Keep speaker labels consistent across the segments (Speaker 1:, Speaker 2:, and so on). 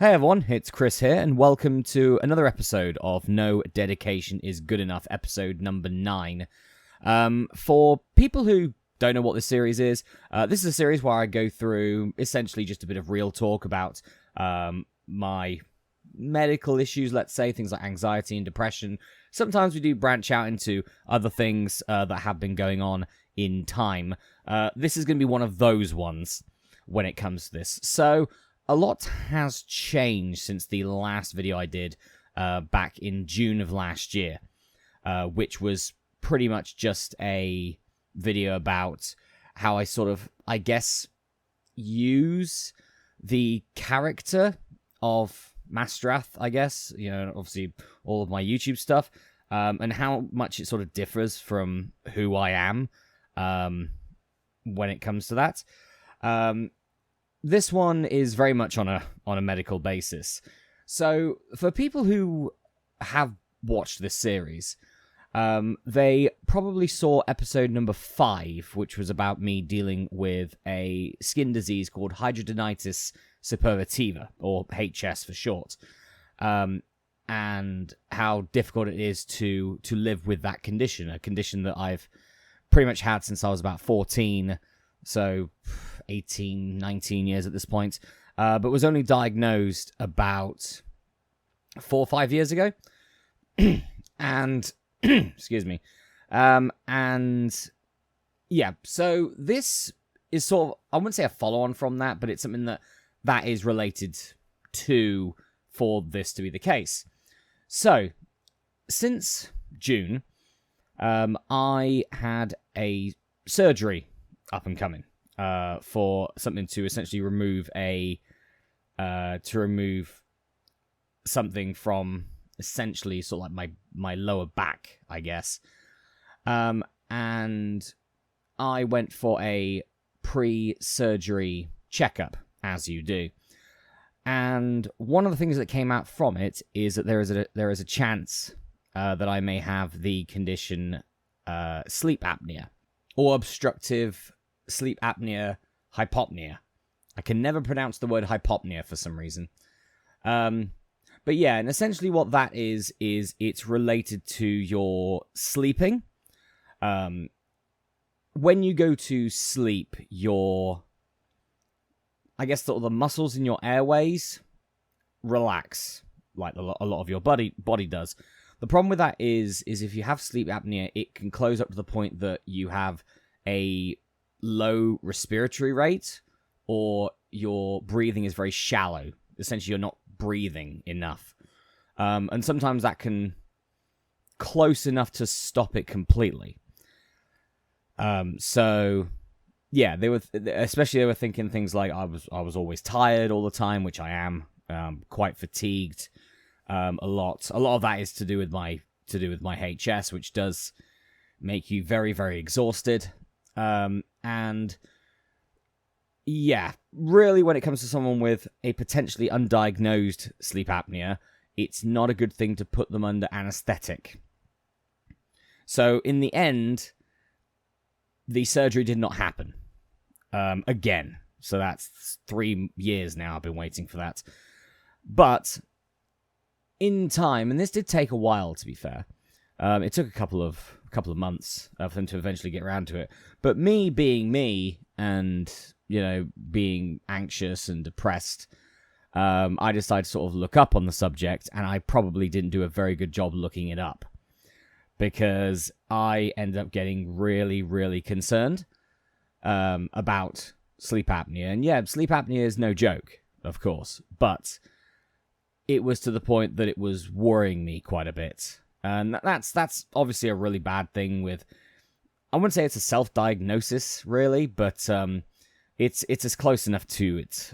Speaker 1: Hey everyone, it's Chris here, and welcome to another episode of No Dedication is Good Enough, episode number 9. For people who don't know what this series is a series where I go through essentially just a bit of real talk about my medical issues, let's say, things like anxiety and depression. Sometimes we do branch out into other things that have been going on in time. This is going to be one of those ones when it comes to this. So, a lot has changed since the last video I did back in June of last year, which was pretty much just a video about how I sort of, I guess, use the character of Masterath, I guess, you know, obviously all of my YouTube stuff, and how much it sort of differs from who I am when it comes to that. This one is very much on a medical basis. So, for people who have watched this series, they probably saw episode number 5, which was about me dealing with a skin disease called hidradenitis suppurativa, or HS for short, and how difficult it is to live with that condition, a condition that I've pretty much had since I was about 14, so 18, 19 years at this point, but was only diagnosed about 4 or 5 years ago. And, excuse me, and yeah, so this is sort of, I wouldn't say a follow-on from that, but it's something that is related to for this to be the case. So, since June, I had a surgery up and coming. For something to essentially remove something from essentially sort of like my lower back, I guess. And I went for a pre-surgery checkup, as you do. And one of the things that came out from it is that there is a chance that I may have the condition sleep apnea or obstructive sleep apnea, hypopnea. I can never pronounce the word hypopnea for some reason. But yeah, and essentially what that is it's related to your sleeping. When you go to sleep, I guess sort of the muscles in your airways relax, like a lot of your body does. The problem with that is if you have sleep apnea, it can close up to the point that you have a low respiratory rate, or your breathing is very shallow. Essentially, you're not breathing enough. And sometimes that can close enough to stop it completely. So, yeah, they were thinking things like I was always tired all the time, which I am, quite fatigued, a lot. A lot of that is to do with my HS, which does make you very, very exhausted. And yeah, really when it comes to someone with a potentially undiagnosed sleep apnea, it's not a good thing to put them under anesthetic. So in the end, the surgery did not happen. Again. So that's 3 years now I've been waiting for that. But in time, and this did take a while to be fair, it took a couple of months for them to eventually get around to it. But me being me and, you know, being anxious and depressed, I decided to sort of look up on the subject, and I probably didn't do a very good job looking it up, because I ended up getting really, really concerned about sleep apnea. And yeah, sleep apnea is no joke, of course, but it was to the point that it was worrying me quite a bit. And that's obviously a really bad thing with, I wouldn't say it's a self-diagnosis, really, but it's as close enough to it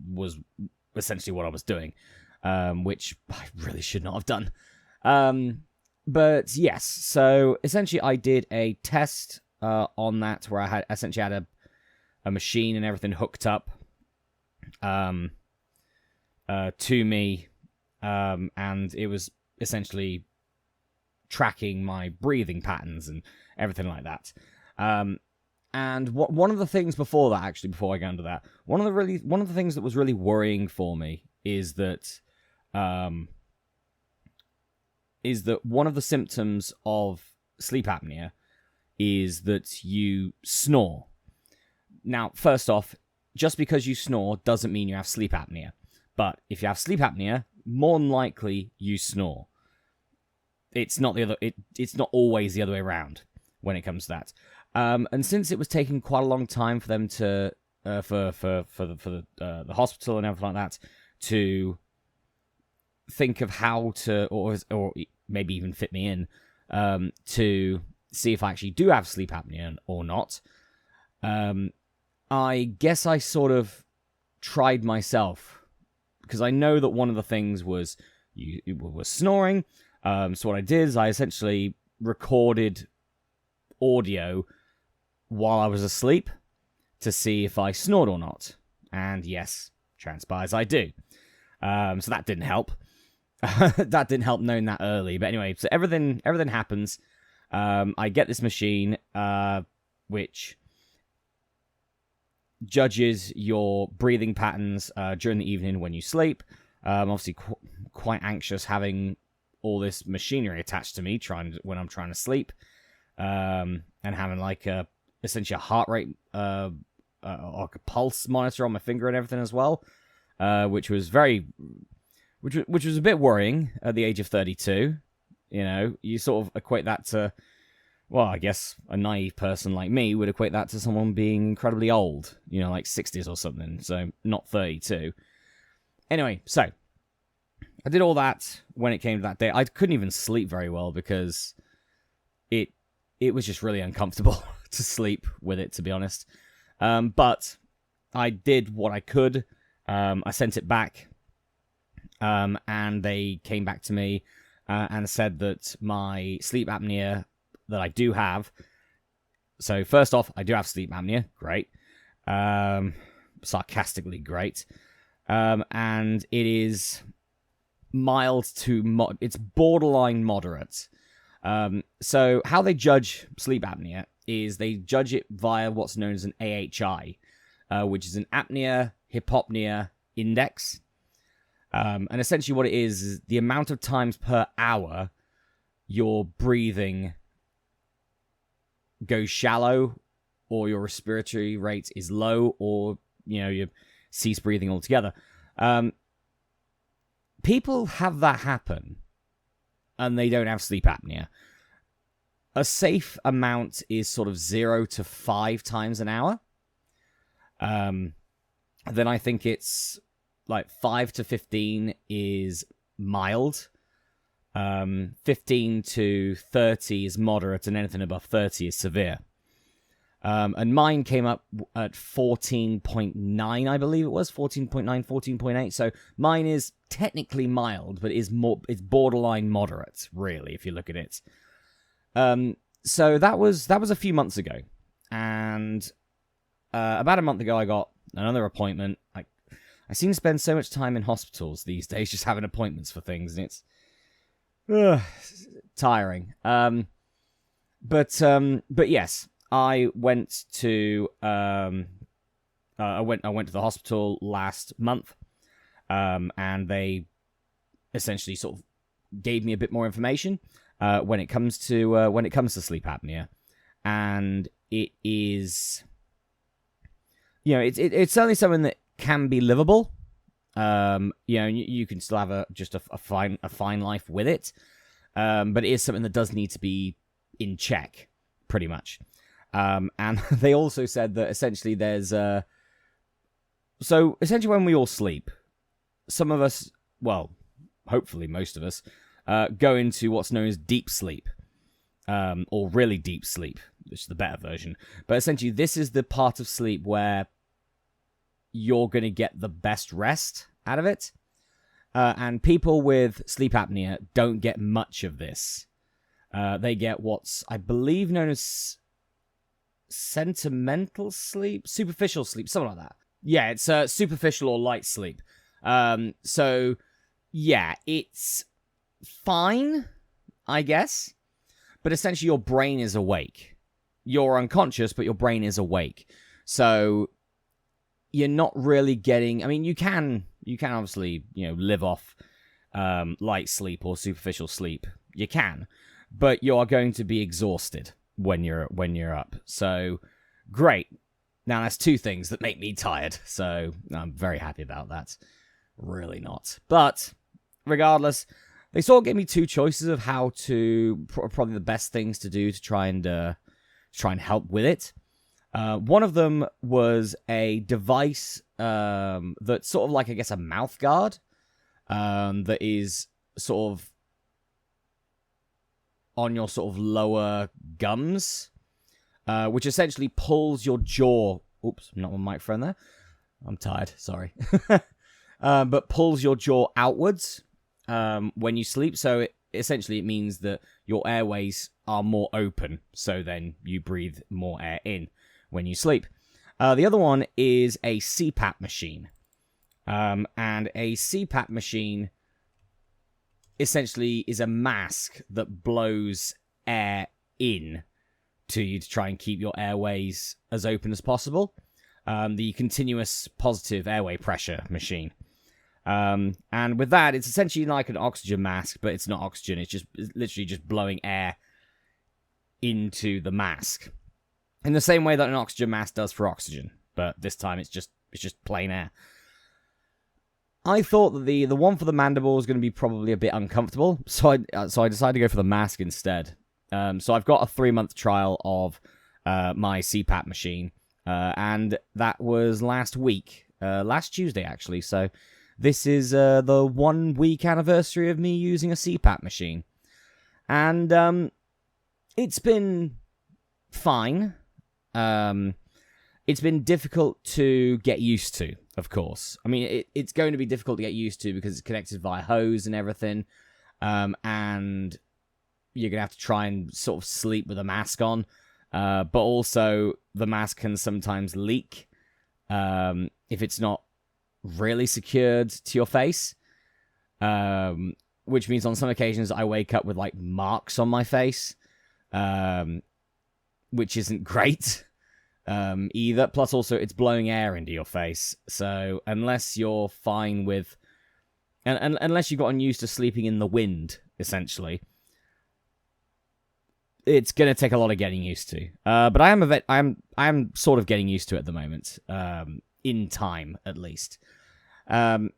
Speaker 1: was essentially what I was doing, which I really should not have done. But yes, so essentially I did a test on that where I had essentially a machine and everything hooked up to me, and it was essentially tracking my breathing patterns and everything like that. And one of the things before that, actually, before I go into that, one of the things that was really worrying for me is that one of the symptoms of sleep apnea is that you snore. Now, first off, just because you snore doesn't mean you have sleep apnea. But if you have sleep apnea, more than likely you snore. It's not it's not always the other way around when it comes to that. And since it was taking quite a long time for them to for the hospital and everything like that to think of how to or maybe even fit me in to see if I actually do have sleep apnea or not, I guess I sort of tried myself, because I know that one of the things was snoring. So what I did is I essentially recorded audio while I was asleep to see if I snored or not. And yes, transpires I do. So that didn't help. That didn't help knowing that early. But anyway, so everything happens. I get this machine, which judges your breathing patterns during the evening when you sleep. Obviously, quite anxious having all this machinery attached to me when I'm trying to sleep, and having like essentially a heart rate, like a pulse monitor on my finger and everything as well, which was which was a bit worrying at the age of 32. You know, you sort of equate that to, well, I guess a naive person like me would equate that to someone being incredibly old, you know, like 60s or something, so not 32. Anyway, so I did all that when it came to that day. I couldn't even sleep very well because it was just really uncomfortable to sleep with it, to be honest. But I did what I could. I sent it back, and they came back to me and said that my sleep apnea that I do have. So first off, I do have sleep apnea. Great. Sarcastically great. And it is mild to it's borderline moderate. So how they judge sleep apnea is they judge it via what's known as an AHI, which is an apnea hypopnea index. And essentially what it is the amount of times per hour your breathing goes shallow, or your respiratory rate is low, or, you know, you cease breathing altogether. People have that happen, and they don't have sleep apnea. A safe amount is sort of 0 to 5 times an hour. Then I think it's like 5 to 15 is mild. 15 to 30 is moderate, and anything above 30 is severe. And mine came up at 14.9, I believe it was, 14.9, 14.8. So mine is technically mild, but it's borderline moderate, really, if you look at it. So that was a few months ago, and about a month ago I got another appointment. I seem to spend so much time in hospitals these days, just having appointments for things, and it's tiring. But yes, I went to I went to the hospital last month, and they essentially sort of gave me a bit more information when it comes to sleep apnea, and it is, you know, it's certainly something that can be livable. You know, you can still have a fine life with it, but it is something that does need to be in check, pretty much. And they also said that essentially there's so essentially when we all sleep, some of us, well, hopefully most of us, go into what's known as deep sleep, or really deep sleep, which is the better version. But essentially, this is the part of sleep where you're going to get the best rest out of it. And people with sleep apnea don't get much of this. They get what's, I believe, known as sentimental sleep, superficial sleep, something like that. Yeah, it's superficial or light sleep. So, yeah, it's fine, I guess. But essentially, your brain is awake. You're unconscious, but your brain is awake. So you're not really getting, I mean, you can You can obviously, live off light sleep or superficial sleep. You can, but you are going to be exhausted when you're up. So, great. Now, that's two things that make me tired, so I'm very happy about that. Really not. But, regardless, they sort of gave me two choices of how to, probably the best things to do to try and help with it. One of them was a device that's sort of like, I guess, a mouth guard that is sort of on your sort of lower gums, which essentially pulls your jaw. Oops, not on my microphone there. I'm tired, sorry. But pulls your jaw outwards when you sleep. So essentially it means that your airways are more open. So then you breathe more air in when you sleep. The other one is a CPAP machine. And a CPAP machine essentially is a mask that blows air in to you to try and keep your airways as open as possible. The continuous positive airway pressure machine. And with that, it's essentially like an oxygen mask, but it's not oxygen. It's literally just blowing air into the mask. In the same way that an oxygen mask does for oxygen, but this time it's just plain air. I thought that the one for the mandible was going to be probably a bit uncomfortable, so I decided to go for the mask instead. So I've got a 3-month trial of my CPAP machine, and that was last Tuesday actually. So this is the 1-week anniversary of me using a CPAP machine, and it's been fine. It's been difficult to get used to, of course. I mean, it's going to be difficult to get used to because it's connected via hose and everything. And you're going to have to try and sort of sleep with a mask on. But also, the mask can sometimes leak if it's not really secured to your face. Which means on some occasions I wake up with, like, marks on my face. Which isn't great. Either. Plus, also, it's blowing air into your face. So, unless you're fine with, and unless you've gotten used to sleeping in the wind, essentially, it's gonna take a lot of getting used to. But I am sort of getting used to it at the moment. In time, at least. And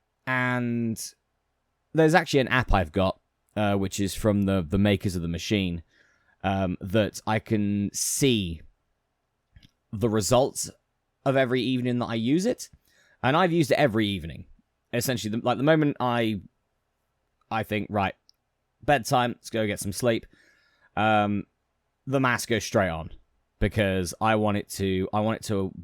Speaker 1: there's actually an app I've got, which is from the makers of the machine, that I can see the results of every evening that I use it, and I've used it every evening. Essentially, the moment I think, right, bedtime, let's go get some sleep, the mask goes straight on because I want it to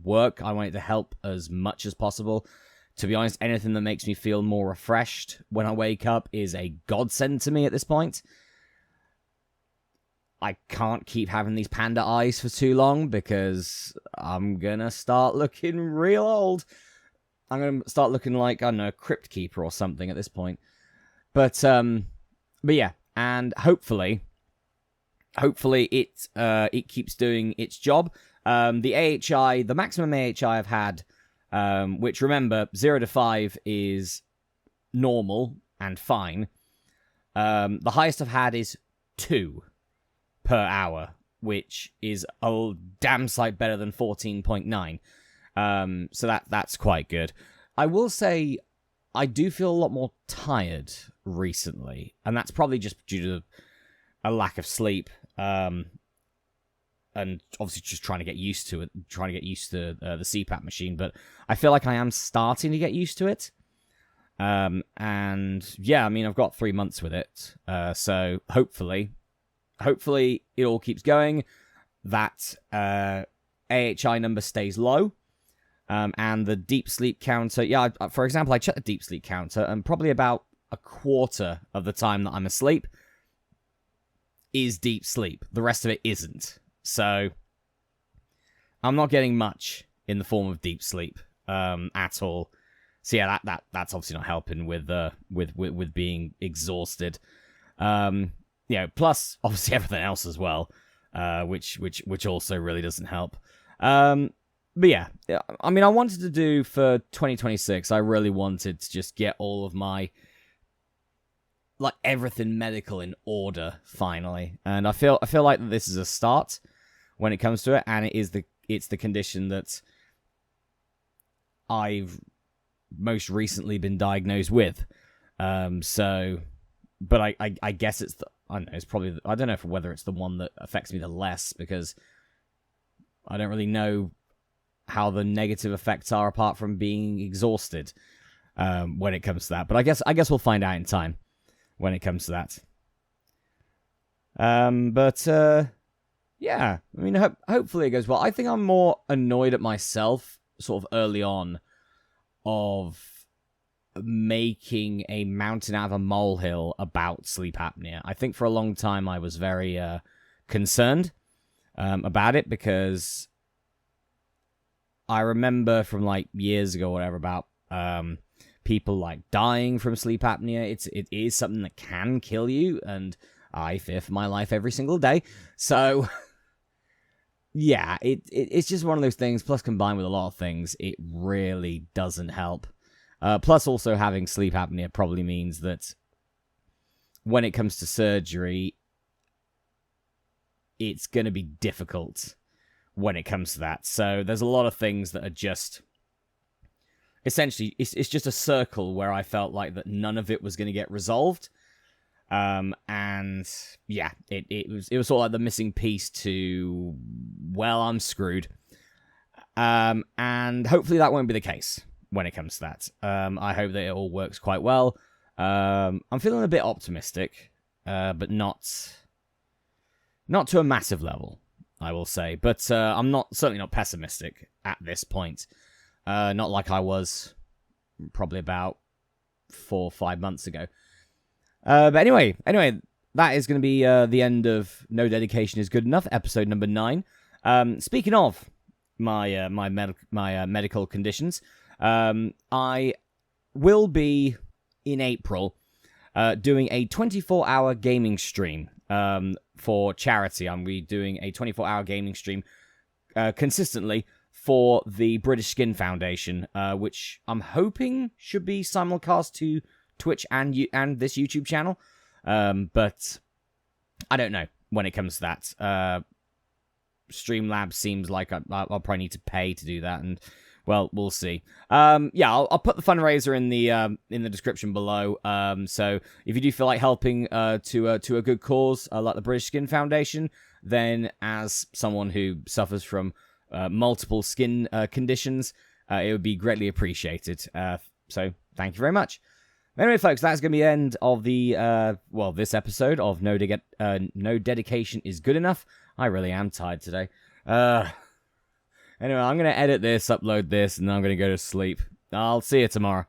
Speaker 1: work. I want it to help as much as possible. To be honest, anything that makes me feel more refreshed when I wake up is a godsend to me at this point. I can't keep having these panda eyes for too long because I'm gonna start looking real old. I'm gonna start looking like, I don't know, a crypt keeper or something at this point. But yeah, and hopefully it keeps doing its job. The AHI, the maximum AHI I've had, which remember 0 to 5 is normal and fine. The highest I've had is 2 per hour, which is a damn sight better than 14.9. So that's quite good. I will say I do feel a lot more tired recently, and that's probably just due to a lack of sleep, and obviously just trying to get used to it, the CPAP machine. But I feel like I am starting to get used to it. And yeah, I mean, I've got 3 months with it, so hopefully it all keeps going. That AHI number stays low, and the deep sleep counter. Yeah, for example, I checked the deep sleep counter, and probably about a quarter of the time that I'm asleep is deep sleep. The rest of it isn't. So I'm not getting much in the form of deep sleep at all. So yeah, that's obviously not helping with being exhausted. Plus obviously everything else as well, which also really doesn't help. But But yeah, I mean, I wanted to do for 2026, I really wanted to just get all of my, like, everything medical in order, finally. And I feel like this is a start when it comes to it, and it's the condition that I've most recently been diagnosed with. But I guess it's I don't know, it's probably, I don't know whether it's the one that affects me the less, because I don't really know how the negative effects are apart from being exhausted when it comes to that. But I guess we'll find out in time when it comes to that. Yeah, I mean, hopefully it goes well. I think I'm more annoyed at myself sort of early on of making a mountain out of a molehill about sleep apnea. I think for a long time I was very concerned about it, because I remember from like years ago or whatever about people like dying from sleep apnea. It is something that can kill you, and I fear for my life every single day. So yeah, it's just one of those things. Plus, combined with a lot of things, it really doesn't help. Plus, also having sleep apnea probably means that when it comes to surgery, it's going to be difficult when it comes to that. So there's a lot of things that are just, essentially, it's just a circle where I felt like that none of it was going to get resolved. And yeah, it was sort of like the missing piece to, well, I'm screwed. And hopefully that won't be the case when it comes to that. I hope that it all works quite well. I'm feeling a bit optimistic, but not to a massive level, I will say. But I'm certainly not pessimistic at this point. Not like I was probably about 4 or 5 months ago. But anyway, that is going to be the end of No Dedication is Good Enough, episode number 9. Speaking of my medical conditions, I will be in April doing a 24-hour gaming stream for charity. I'm going to be doing a 24-hour gaming stream consistently for the British Skin Foundation, which I'm hoping should be simulcast to Twitch and this YouTube channel. But I don't know when it comes to that. Streamlabs seems like I'll probably need to pay to do that, and well, we'll see. Yeah, I'll put the fundraiser in the description below. So if you do feel like helping to a good cause like the British Skin Foundation, then as someone who suffers from multiple skin conditions, it would be greatly appreciated. So thank you very much. Anyway, folks, that's going to be the end of the this episode of No Dedication is Good Enough. I really am tired today. Anyway, I'm going to edit this, upload this, and then I'm going to go to sleep. I'll see you tomorrow.